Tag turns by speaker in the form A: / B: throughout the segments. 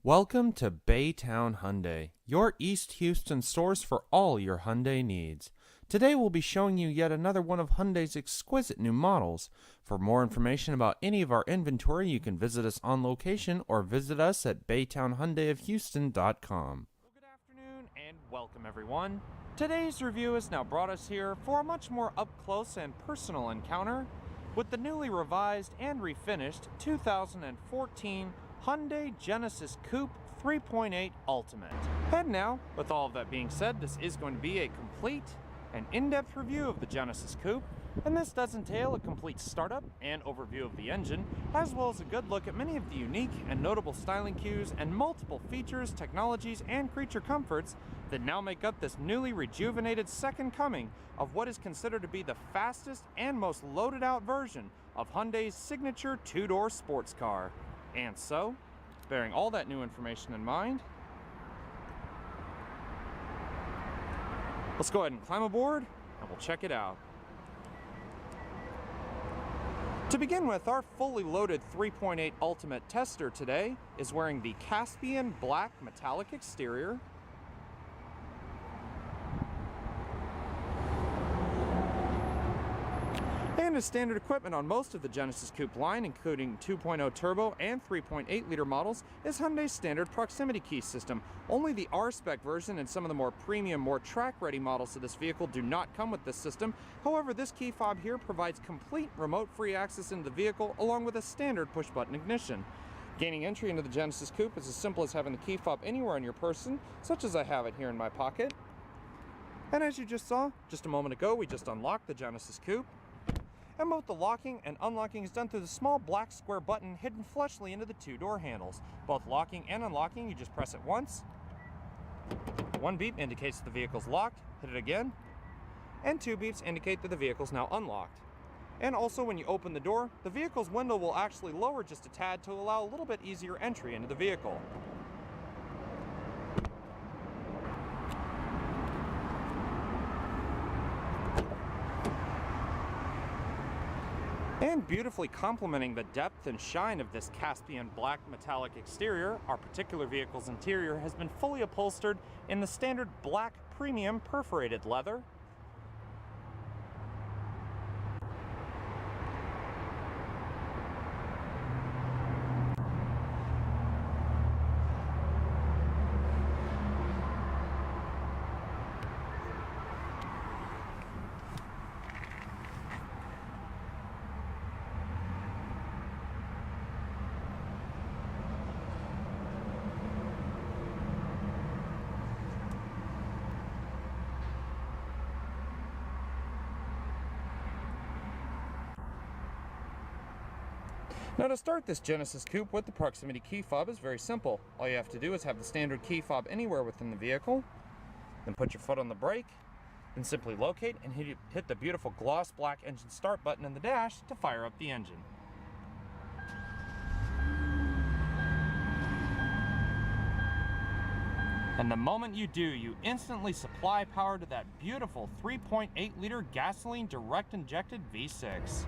A: Welcome to Baytown Hyundai, your East Houston source for all your Hyundai needs. Today we'll be showing you yet another one of Hyundai's exquisite new models. For more information about any of our inventory, you can visit us on location or visit us at BaytownHyundaiofHouston.com.
B: Well, good afternoon and welcome everyone. Today's review has now brought us here for a much more up-close and personal encounter with the newly revised and refinished 2014 Hyundai Genesis Coupe 3.8 Ultimate. And now, with all of that being said, this is going to be a complete and in-depth review of the Genesis Coupe, and this does entail a complete startup and overview of the engine, as well as a good look at many of the unique and notable styling cues and multiple features, technologies, and creature comforts that now make up this newly rejuvenated second coming of what is considered to be the fastest and most loaded out version of Hyundai's signature two-door sports car. And so, bearing all that new information in mind, let's go ahead and climb aboard and we'll check it out. To begin with, our fully loaded 3.8 Ultimate tester today is wearing the Caspian Black Metallic exterior, and as standard equipment on most of the Genesis Coupe line, including 2.0 turbo and 3.8 liter models, is Hyundai's standard proximity key system. Only the R-Spec version and some of the more premium, more track-ready models of this vehicle do not come with this system. However, this key fob here provides complete remote-free access into the vehicle along with a standard push-button ignition. Gaining entry into the Genesis Coupe is as simple as having the key fob anywhere on your person, such as I have it here in my pocket. And as you just saw, just a moment ago, we just unlocked the Genesis Coupe. And both the locking and unlocking is done through the small black square button hidden flushly into the two door handles. Both locking and unlocking, you just press it once. One beep indicates that the vehicle's locked, hit it again. And two beeps indicate that the vehicle's now unlocked. And also when you open the door, the vehicle's window will actually lower just a tad to allow a little bit easier entry into the vehicle. And beautifully complementing the depth and shine of this Caspian Black Metallic exterior, our particular vehicle's interior has been fully upholstered in the standard black premium perforated leather. Now to start this Genesis Coupe with the proximity key fob is very simple. All you have to do is have the standard key fob anywhere within the vehicle, then put your foot on the brake, then simply locate and hit the beautiful gloss black engine start button in the dash to fire up the engine. And the moment you do, you instantly supply power to that beautiful 3.8 liter gasoline direct injected V6.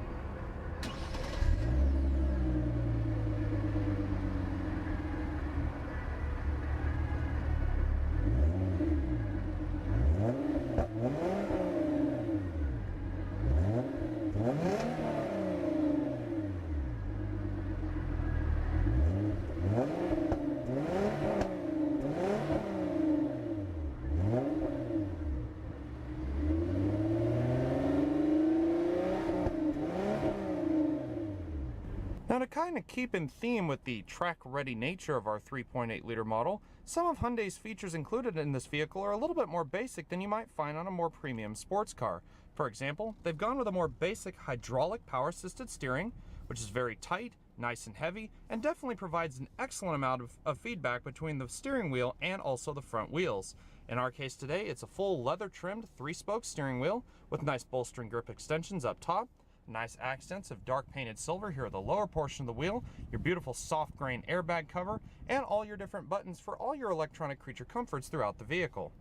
B: Now to kind of keep in theme with the track-ready nature of our 3.8 liter model, some of Hyundai's features included in this vehicle are a little bit more basic than you might find on a more premium sports car. For example, they've gone with a more basic hydraulic power-assisted steering, which is very tight, nice and heavy, and definitely provides an excellent amount of feedback between the steering wheel and also the front wheels. In our case today, it's a full leather-trimmed 3-spoke steering wheel with nice bolstering grip extensions up top, nice accents of dark painted silver here at the lower portion of the wheel, your beautiful soft grain airbag cover, and all your different buttons for all your electronic creature comforts throughout the vehicle.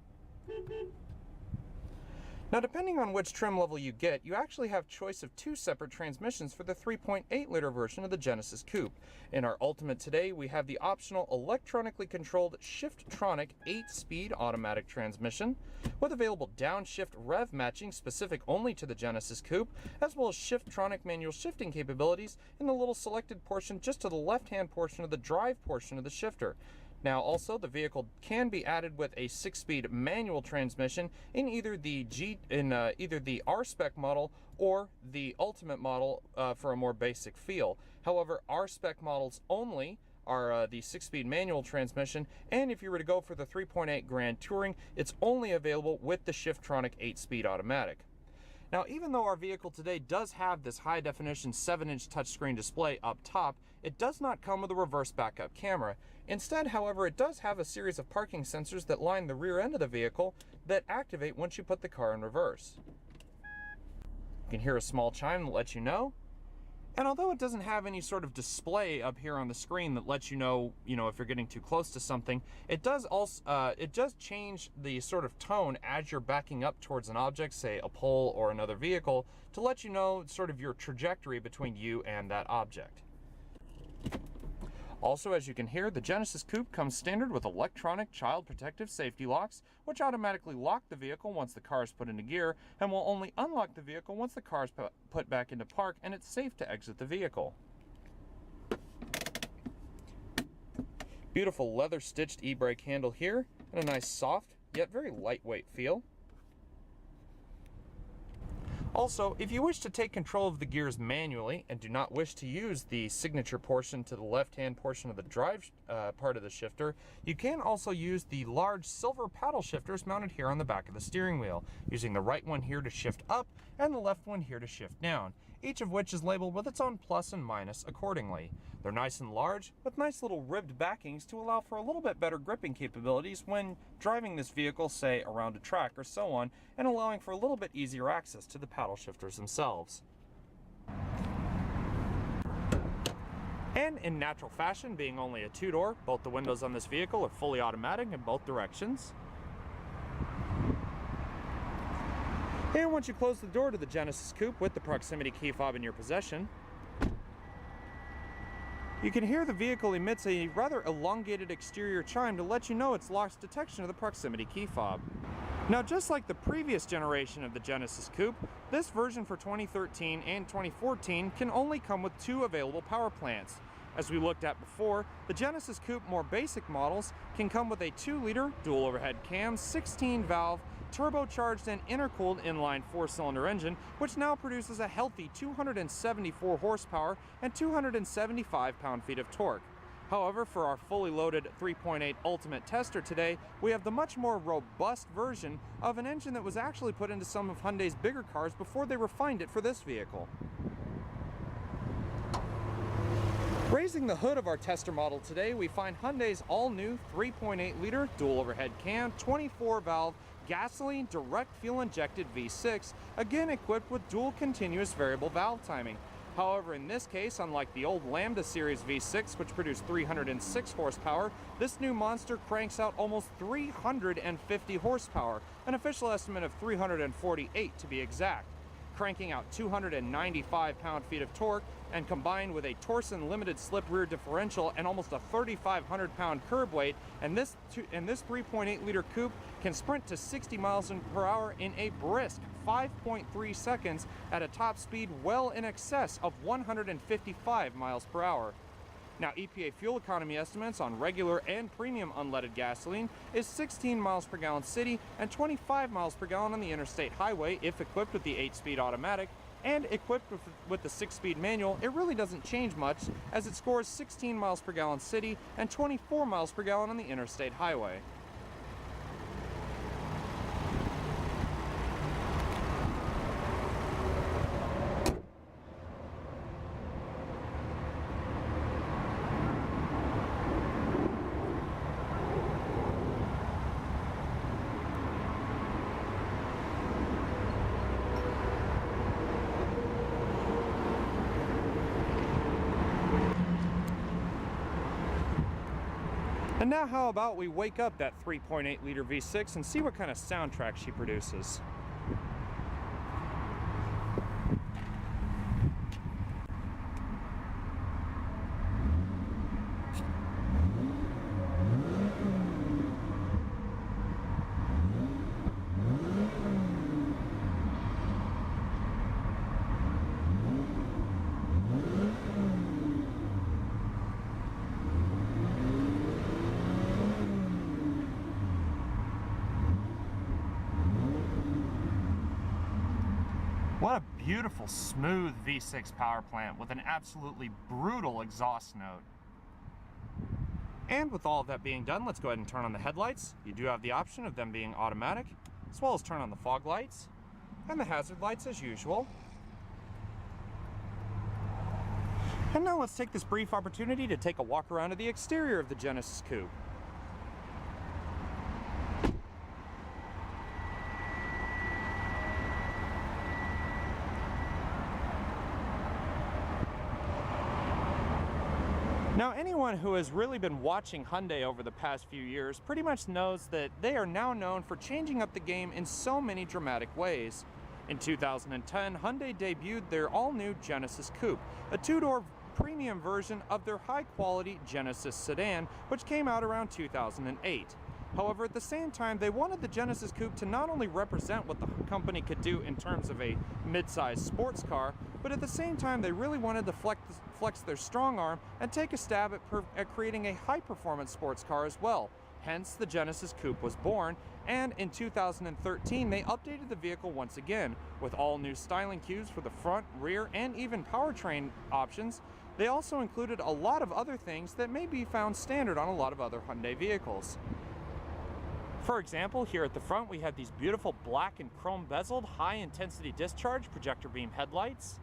B: Now, depending on which trim level you get, you actually have choice of two separate transmissions for the 3.8-liter version of the Genesis Coupe. In our Ultimate today, we have the optional electronically controlled Shift-tronic 8-speed automatic transmission with available downshift rev matching specific only to the Genesis Coupe, as well as Shift-tronic manual shifting capabilities in the little selected portion just to the left-hand portion of the drive portion of the shifter. Now also, the vehicle can be added with a 6-speed manual transmission in either the R-Spec model or the Ultimate model for a more basic feel. However, R-Spec models only are the 6-speed manual transmission, and if you were to go for the 3.8 Grand Touring, it's only available with the Shift-tronic 8-speed automatic. Now, even though our vehicle today does have this high-definition 7-inch touchscreen display up top, it does not come with a reverse backup camera. Instead, however, it does have a series of parking sensors that line the rear end of the vehicle that activate once you put the car in reverse. You can hear a small chime that lets you know. And although it doesn't have any sort of display up here on the screen that lets you know, if you're getting too close to something, it does change the sort of tone as you're backing up towards an object, say a pole or another vehicle, to let you know sort of your trajectory between you and that object. Also, as you can hear, the Genesis Coupe comes standard with electronic child protective safety locks, which automatically lock the vehicle once the car is put into gear, and will only unlock the vehicle once the car is put back into park and it's safe to exit the vehicle. Beautiful leather stitched e-brake handle here, and a nice soft, yet very lightweight feel. Also, if you wish to take control of the gears manually and do not wish to use the signature portion to the left-hand portion of the drive part of the shifter, you can also use the large silver paddle shifters mounted here on the back of the steering wheel, using the right one here to shift up and the left one here to shift down, each of which is labeled with its own plus and minus accordingly. They're nice and large, with nice little ribbed backings to allow for a little bit better gripping capabilities when driving this vehicle, say, around a track or so on, and allowing for a little bit easier access to the paddle shifters themselves. And in natural fashion, being only a two-door, both the windows on this vehicle are fully automatic in both directions. And once you close the door to the Genesis Coupe with the proximity key fob in your possession, you can hear the vehicle emits a rather elongated exterior chime to let you know it's lost detection of the proximity key fob. Now, just like the previous generation of the Genesis Coupe, this version for 2013 and 2014 can only come with two available power plants. As we looked at before, the Genesis Coupe more basic models can come with a 2-liter dual overhead cam, 16-valve, turbocharged and intercooled inline 4-cylinder engine, which now produces a healthy 274 horsepower and 275 pound-feet of torque. However, for our fully loaded 3.8 Ultimate tester today, we have the much more robust version of an engine that was actually put into some of Hyundai's bigger cars before they refined it for this vehicle. Raising the hood of our tester model today, we find Hyundai's all-new 3.8-liter dual overhead cam, 24-valve, gasoline direct fuel injected V6, again equipped with dual continuous variable valve timing. However, in this case, unlike the old Lambda series V6, which produced 306 horsepower, this new monster cranks out almost 350 horsepower, an official estimate of 348 to be exact, cranking out 295 pound-feet of torque, and combined with a Torsen limited slip rear differential and almost a 3,500 pound curb weight, and this 3.8-liter coupe can sprint to 60 miles per hour in a brisk 5.3 seconds at a top speed well in excess of 155 miles per hour. Now, EPA fuel economy estimates on regular and premium unleaded gasoline is 16 miles per gallon city and 25 miles per gallon on the interstate highway if equipped with the 8-speed automatic, and equipped with the 6-speed manual, it really doesn't change much, as it scores 16 miles per gallon city and 24 miles per gallon on the interstate highway. And now how about we wake up that 3.8-liter V6 and see what kind of soundtrack she produces. What a beautiful, smooth V6 power plant with an absolutely brutal exhaust note. And with all of that being done, let's go ahead and turn on the headlights. You do have the option of them being automatic, as well as turn on the fog lights and the hazard lights as usual. And now let's take this brief opportunity to take a walk around to the exterior of the Genesis Coupe. Now, anyone who has really been watching Hyundai over the past few years pretty much knows that they are now known for changing up the game in so many dramatic ways. In 2010, Hyundai debuted their all-new Genesis Coupe, a two-door premium version of their high-quality Genesis sedan, which came out around 2008. However, at the same time, they wanted the Genesis Coupe to not only represent what the company could do in terms of a mid-size sports car, but at the same time, they really wanted to flex their strong arm and take a stab at creating a high-performance sports car as well. Hence, the Genesis Coupe was born, and in 2013, they updated the vehicle once again, with all new styling cues for the front, rear, and even powertrain options. They also included a lot of other things that may be found standard on a lot of other Hyundai vehicles. For example, here at the front we have these beautiful black and chrome bezeled high-intensity discharge projector beam headlights.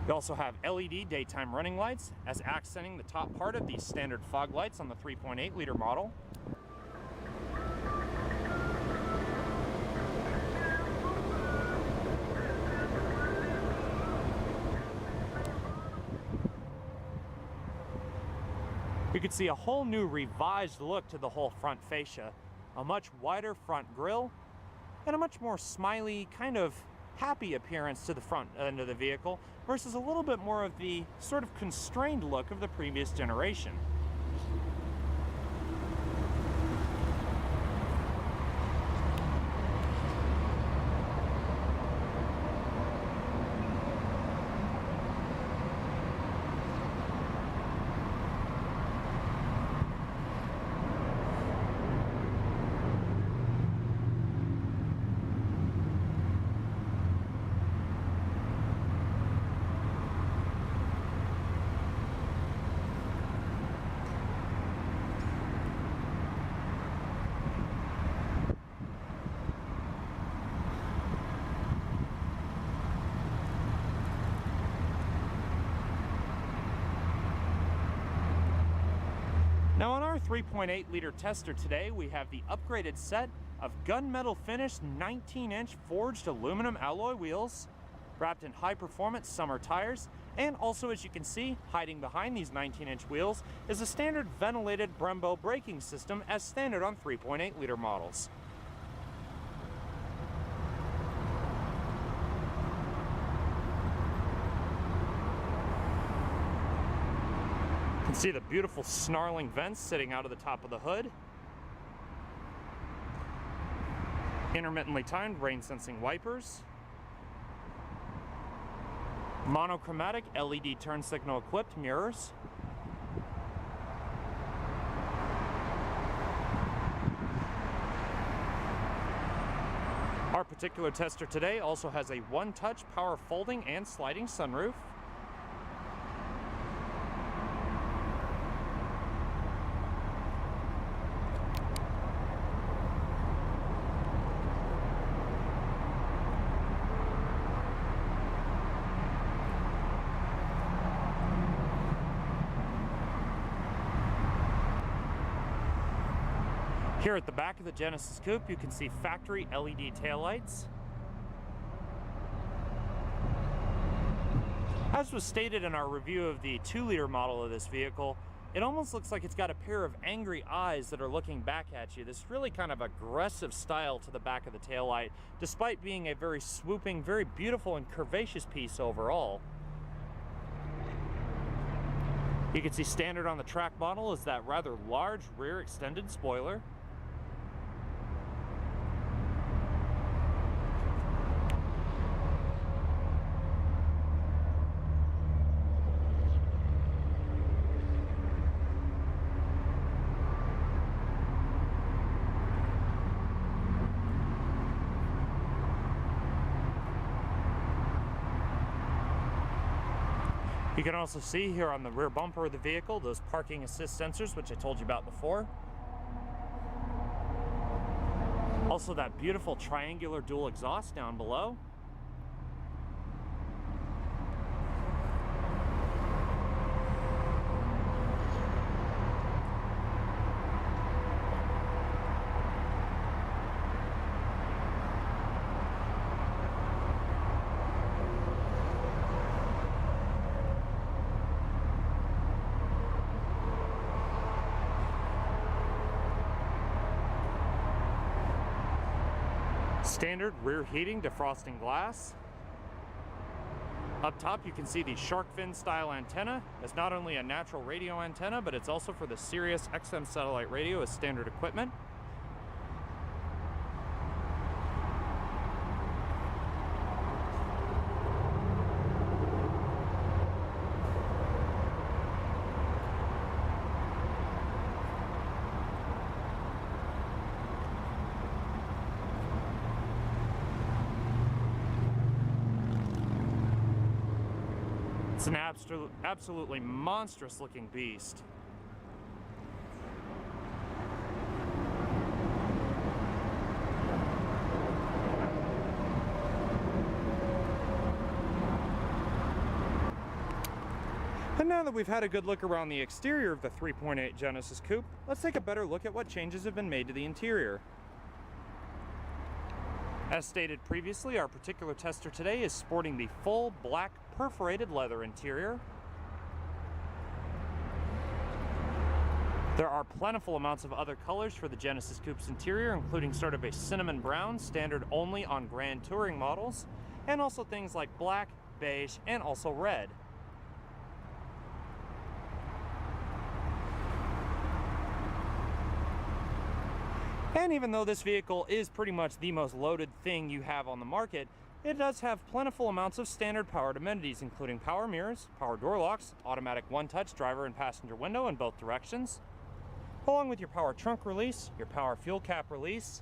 B: We also have LED daytime running lights as accenting the top part of these standard fog lights on the 3.8 liter model. You can see a whole new revised look to the whole front fascia, a much wider front grille, and a much more smiley, kind of happy appearance to the front end of the vehicle versus a little bit more of the sort of constrained look of the previous generation. Now on our 3.8 liter tester today, we have the upgraded set of gunmetal finished 19-inch forged aluminum alloy wheels, wrapped in high performance summer tires, and also, as you can see, hiding behind these 19-inch wheels is a standard ventilated Brembo braking system as standard on 3.8 liter models. You can see the beautiful snarling vents sitting out of the top of the hood. Intermittently timed rain sensing wipers. Monochromatic LED turn signal equipped mirrors. Our particular tester today also has a one-touch power folding and sliding sunroof. Here at the back of the Genesis Coupe, you can see factory LED taillights. As was stated in our review of the 2-liter model of this vehicle, it almost looks like it's got a pair of angry eyes that are looking back at you. This really kind of aggressive style to the back of the taillight, despite being a very swooping, very beautiful and curvaceous piece overall. You can see standard on the track model is that rather large rear extended spoiler. You can also see here on the rear bumper of the vehicle those parking assist sensors, which I told you about before. Also that beautiful triangular dual exhaust down below. Standard rear heating, defrosting glass. Up top you can see the shark fin style antenna. It's not only a natural radio antenna, but it's also for the Sirius XM satellite radio as standard equipment. It's an absolutely monstrous looking beast. And now that we've had a good look around the exterior of the 3.8 Genesis Coupe, let's take a better look at what changes have been made to the interior. As stated previously, our particular tester today is sporting the full black perforated leather interior. There are plentiful amounts of other colors for the Genesis Coupe's interior, including sort of a cinnamon brown, standard only on Grand Touring models, and also things like black, beige, and also red. And even though this vehicle is pretty much the most loaded thing you have on the market, it does have plentiful amounts of standard powered amenities, including power mirrors, power door locks, automatic one-touch driver and passenger window in both directions, along with your power trunk release, your power fuel cap release,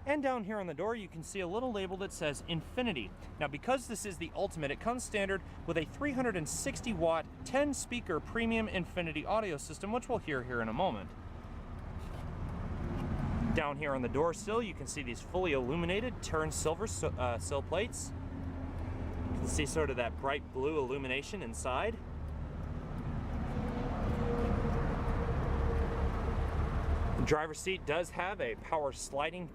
B: and down here on the door you can see a little label that says Infinity. Now because this is the Ultimate, it comes standard with a 360 watt 10 speaker premium Infinity audio system, which we'll hear here in a moment. Down here on the door sill, you can see these fully illuminated turned silver sill plates. You can see sort of that bright blue illumination inside. The driver's seat does have a power sliding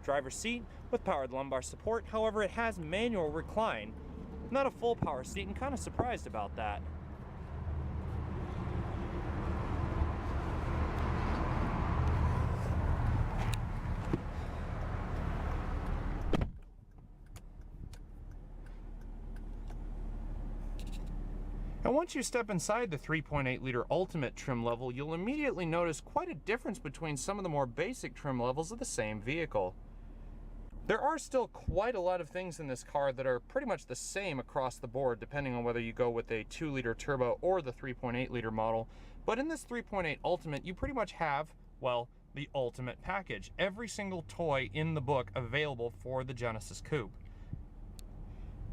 B: driver's seat with powered lumbar support. However, it has manual recline, not a full power seat, and kind of surprised about that. And once you step inside the 3.8 liter Ultimate trim level, you'll immediately notice quite a difference between some of the more basic trim levels of the same vehicle. There are still quite a lot of things in this car that are pretty much the same across the board, depending on whether you go with a 2 liter turbo or the 3.8 liter model. But in this 3.8 Ultimate, you pretty much have, well, the Ultimate package. Every single toy in the book available for the Genesis Coupe.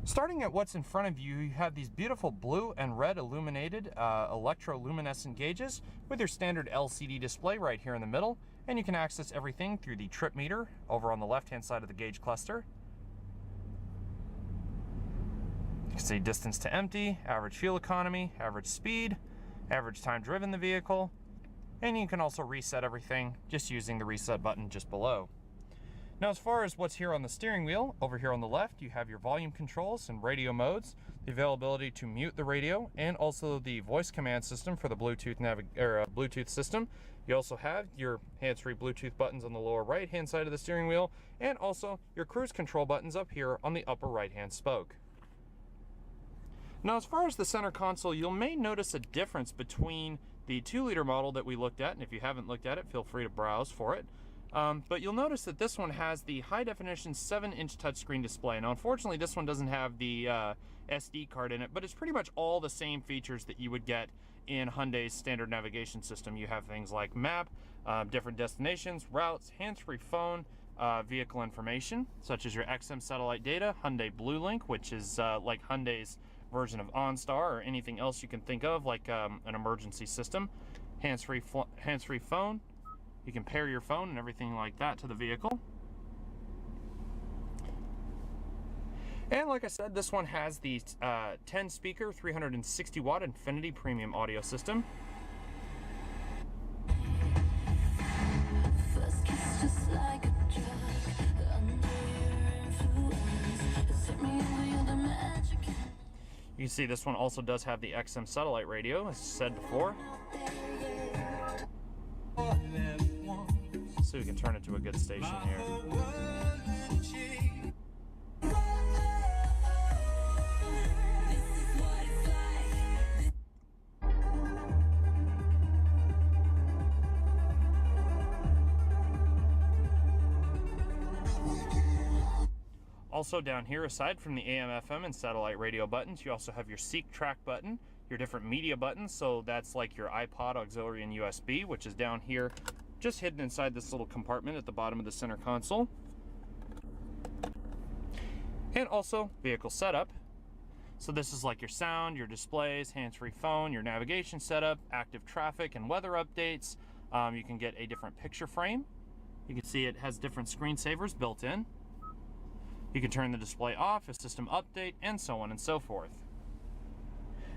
B: Starting at what's in front of you, you have these beautiful blue and red illuminated electroluminescent gauges with your standard LCD display right here in the middle, and you can access everything through the trip meter over on the left-hand side of the gauge cluster. You can see distance to empty, average fuel economy, average speed, average time driven the vehicle, and you can also reset everything just using the reset button just below. Now, as far as what's here on the steering wheel, over here on the left, you have your volume controls and radio modes, the availability to mute the radio, and also the voice command system for the Bluetooth Bluetooth system. You also have your hands-free Bluetooth buttons on the lower right-hand side of the steering wheel, and also your cruise control buttons up here on the upper right-hand spoke. Now, as far as the center console, you may notice a difference between the 2 liter model that we looked at, and if you haven't looked at it, feel free to browse for it. But you'll notice that this one has the high-definition 7-inch touchscreen display. Now, unfortunately, this one doesn't have the SD card in it, but it's pretty much all the same features that you would get in Hyundai's standard navigation system. You have things like map, different destinations, routes, hands-free phone, vehicle information, such as your XM satellite data, Hyundai Blue Link, which is like Hyundai's version of OnStar or anything else you can think of, like an emergency system. Hands-free phone. You can pair your phone and everything like that to the vehicle. And like I said, this one has the 10-speaker, 360-watt Infinity Premium audio system. You can see this one also does have the XM satellite radio, as said before. So we can turn it to a good station here. Also down here, aside from the AM, FM, and satellite radio buttons, you also have your Seek Track button, your different media buttons. So that's like your iPod, auxiliary, and USB, which is down here, just hidden inside this little compartment at the bottom of the center console. And also vehicle setup. So this is like your sound, your displays, hands-free phone, your navigation setup, active traffic and weather updates. You can get a different picture frame. You can see it has different screensavers built in. You can turn the display off, a system update, and so on and so forth.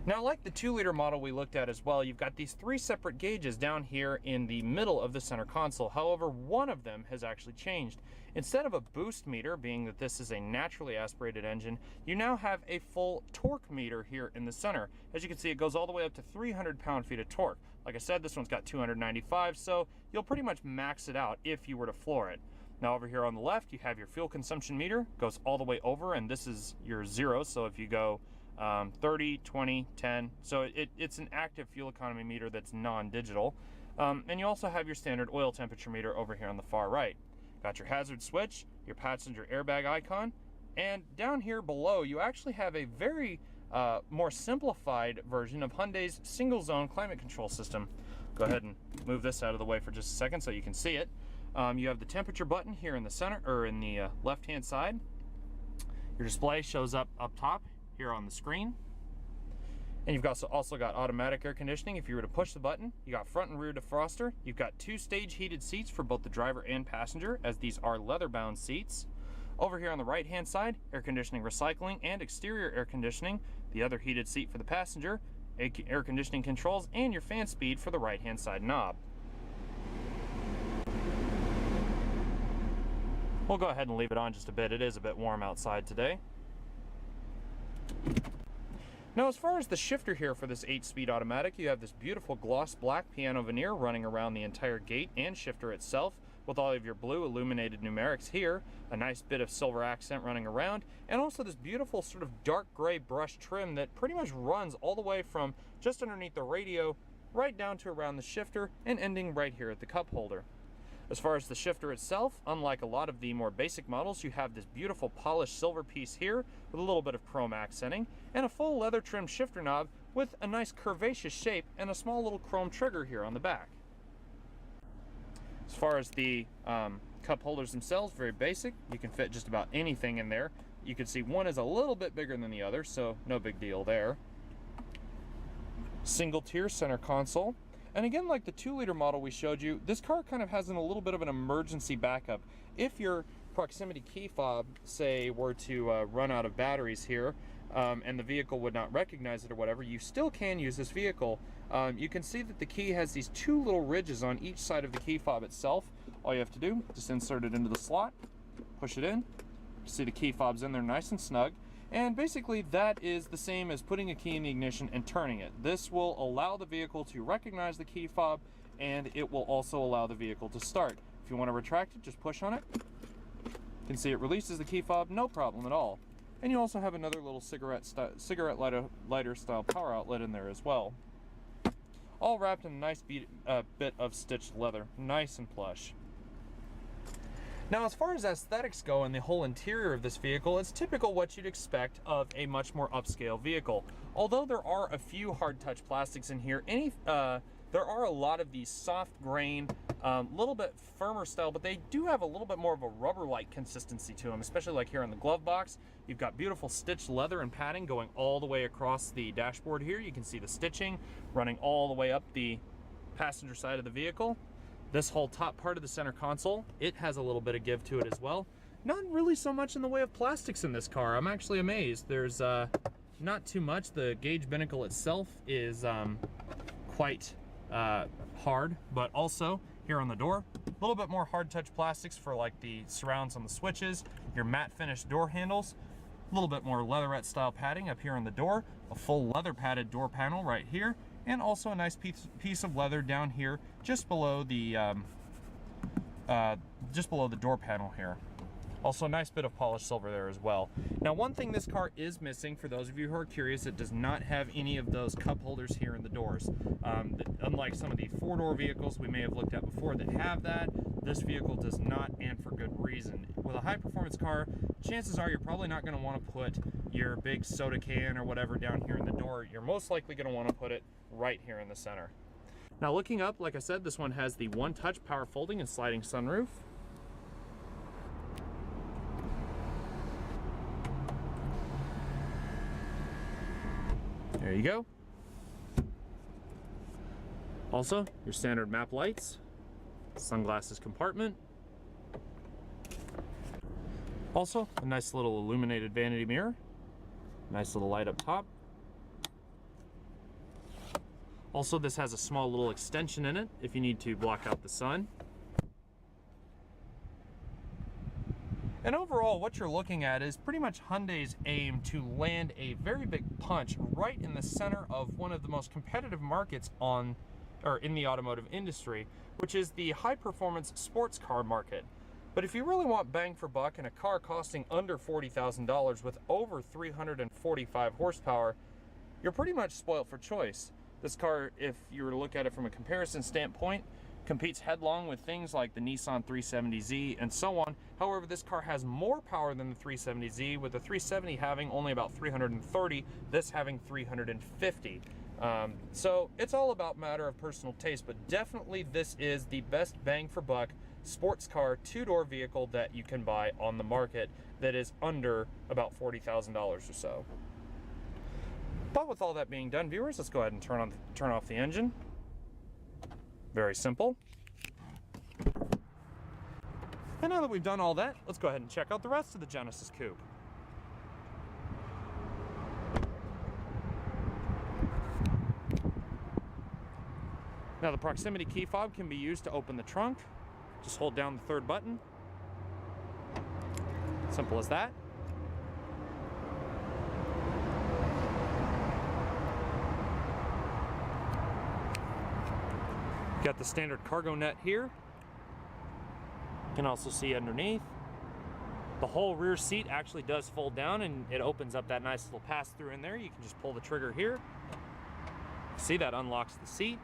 B: Now, like the 2-liter model we looked at as well, you've got these 3 separate gauges down here in the middle of the center console. However, one of them has actually changed. Instead of a boost meter, being that this is a naturally aspirated engine, you now have a full torque meter here in the center. As you can see, it goes all the way up to 300 pound-feet of torque. Like I said, this one's got 295, so you'll pretty much max it out if you were to floor it. Now over here on the left, you have your fuel consumption meter, goes all the way over, and this is your zero. So if you go 30, 20, 10, so it's an active fuel economy meter that's non-digital. And you also have your standard oil temperature meter over here on the far right. Got your hazard switch, your passenger airbag icon, and down here below, you actually have a very more simplified version of Hyundai's single zone climate control system. Go ahead and move this out of the way for just a second so you can see it. You have the temperature button here in the center, or in the left-hand side. Your display shows up top here on the screen. And you've also got automatic air conditioning. If you were to push the button, you got front and rear defroster. You've got 2-stage heated seats for both the driver and passenger, as these are leather-bound seats. Over here on the right-hand side, air conditioning recycling and exterior air conditioning. The other heated seat for the passenger, air conditioning controls, and your fan speed for the right-hand side knob. We'll go ahead and leave it on just a bit. It is a bit warm outside today. Now, as far as the shifter here for this 8-speed automatic, you have this beautiful gloss black piano veneer running around the entire gate and shifter itself, with all of your blue illuminated numerics here, a nice bit of silver accent running around, and also this beautiful sort of dark gray brush trim that pretty much runs all the way from just underneath the radio right down to around the shifter and ending right here at the cup holder. As far as the shifter itself, unlike a lot of the more basic models, you have this beautiful polished silver piece here with a little bit of chrome accenting, and a full leather trim shifter knob with a nice curvaceous shape and a small little chrome trigger here on the back. As far as the cup holders themselves, very basic. You can fit just about anything in there. You can see one is a little bit bigger than the other, so no big deal there. Single tier center console. And again, like the 2-liter model we showed you, this car kind of has a little bit of an emergency backup. If your proximity key fob, say, were to run out of batteries here, and the vehicle would not recognize it or whatever, you still can use this vehicle. You can see that the key has these 2 little ridges on each side of the key fob itself. All you have to do, just insert it into the slot, push it in. See the key fob's in there nice and snug. And basically that is the same as putting a key in the ignition and turning it. This will allow the vehicle to recognize the key fob, and it will also allow the vehicle to start. If you want to retract it, just push on it. You can see it releases the key fob, no problem at all. And you also have another little cigarette lighter style power outlet in there as well. All wrapped in a nice bit of stitched leather, nice and plush. Now, as far as aesthetics go and the whole interior of this vehicle, it's typical what you'd expect of a much more upscale vehicle. Although there are a few hard touch plastics in here, there are a lot of these soft grain Little bit firmer style, but they do have a little bit more of a rubber-like consistency to them, especially like here in the glove box. You've got beautiful stitched leather and padding going all the way across the dashboard here. You can see the stitching running all the way up the passenger side of the vehicle. This whole top part of the center console, it has a little bit of give to it as well. Not really so much in the way of plastics in this car. I'm actually amazed. There's not too much. The gauge binnacle itself is quite hard, but also here on the door, a little bit more hard touch plastics for like the surrounds on the switches, your matte finish door handles, a little bit more leatherette style padding up here on the door, a full leather padded door panel right here, and also a nice piece of leather down here just below the door panel here. Also a nice bit of polished silver there as well. Now, one thing this car is missing, for those of you who are curious, it does not have any of those cup holders here in the doors. Unlike some of the four-door vehicles we may have looked at before that have that, this vehicle does not, and for good reason. With a high-performance car, chances are you're probably not going to want to put your big soda can or whatever down here in the door. You're most likely going to want to put it right here in the center. Now, looking up, like I said, this one has the one-touch power folding and sliding sunroof. There you go. Also, your standard map lights, sunglasses compartment. Also, a nice little illuminated vanity mirror. Nice little light up top. Also, this has a small little extension in it if you need to block out the sun. And overall, what you're looking at is pretty much Hyundai's aim to land a very big punch right in the center of one of the most competitive markets in the automotive industry, which is the high-performance sports car market. But if you really want bang for buck in a car costing under $40,000 with over 345 horsepower, you're pretty much spoiled for choice. This car, if you were to look at it from a comparison standpoint, competes headlong with things like the Nissan 370Z and so on. However, this car has more power than the 370Z, with the 370 having only about 330, this having 350. So it's all about matter of personal taste, but definitely this is the best bang for buck sports car two-door vehicle that you can buy on the market that is under about $40,000 or so. But with all that being done, viewers, let's go ahead and turn off the engine. Very simple. And now that we've done all that, let's go ahead and check out the rest of the Genesis Coupe. Now, the proximity key fob can be used to open the trunk. Just hold down the third button. Simple as that. Got the standard cargo net here. You can also see underneath. The whole rear seat actually does fold down, and it opens up that nice little pass-through in there. You can just pull the trigger here. See, that unlocks the seat.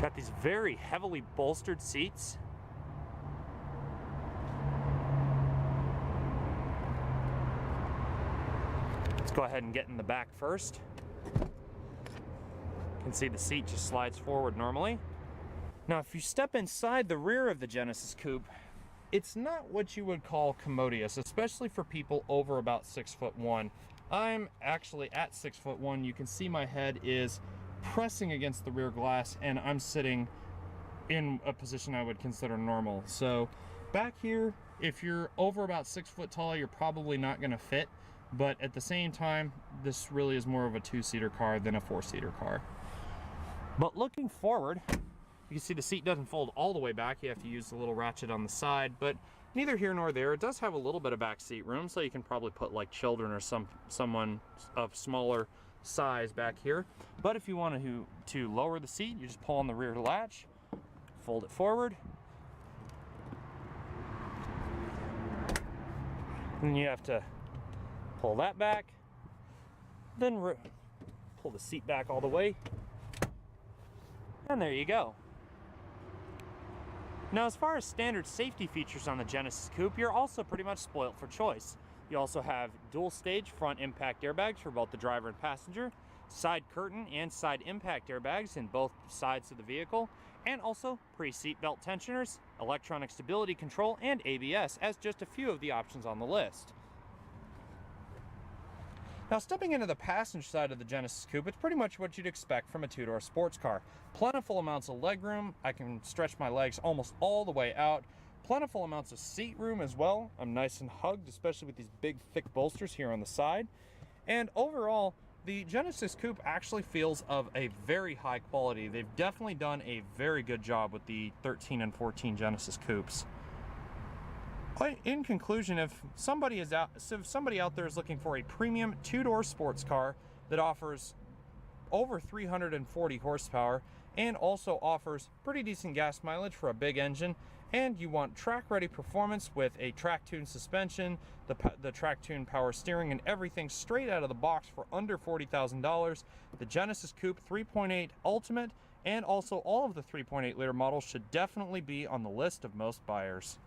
B: Got these very heavily bolstered seats. Let's go ahead and get in the back first. You can see the seat just slides forward normally. Now, if you step inside the rear of the Genesis Coupe, it's not what you would call commodious, especially for people over about 6'1". I'm actually at 6'1". You can see my head is pressing against the rear glass, and I'm sitting in a position I would consider normal. So back here, if you're over about 6 foot tall, you're probably not going to fit, but at the same time, this really is more of a two-seater car than a four-seater car. But looking forward, you can see the seat doesn't fold all the way back. You have to use the little ratchet on the side, but neither here nor there. It does have a little bit of back seat room, so you can probably put like children or someone of smaller size back here. But if you want to lower the seat, you just pull on the rear latch, fold it forward, and you have to pull that back, then pull the seat back all the way, and there you go. Now, as far as standard safety features on the Genesis Coupe, you're also pretty much spoilt for choice. You also have dual stage front impact airbags for both the driver and passenger, side curtain and side impact airbags in both sides of the vehicle, and also pre-seat belt tensioners, electronic stability control, and ABS as just a few of the options on the list. Now, stepping into the passenger side of the Genesis Coupe, it's pretty much what you'd expect from a two-door sports car. Plentiful amounts of legroom. I can stretch my legs almost all the way out. Plentiful amounts of seat room as well. I'm nice and hugged, especially with these big, thick bolsters here on the side. And overall, the Genesis Coupe actually feels of a very high quality. They've definitely done a very good job with the 13 and 14 Genesis Coupes. In conclusion, if somebody out there is looking for a premium two-door sports car that offers over 340 horsepower and also offers pretty decent gas mileage for a big engine, and you want track-ready performance with a track-tuned suspension, the track-tuned power steering, and everything straight out of the box for under $40,000, the Genesis Coupe 3.8 Ultimate and also all of the 3.8 liter models should definitely be on the list of most buyers.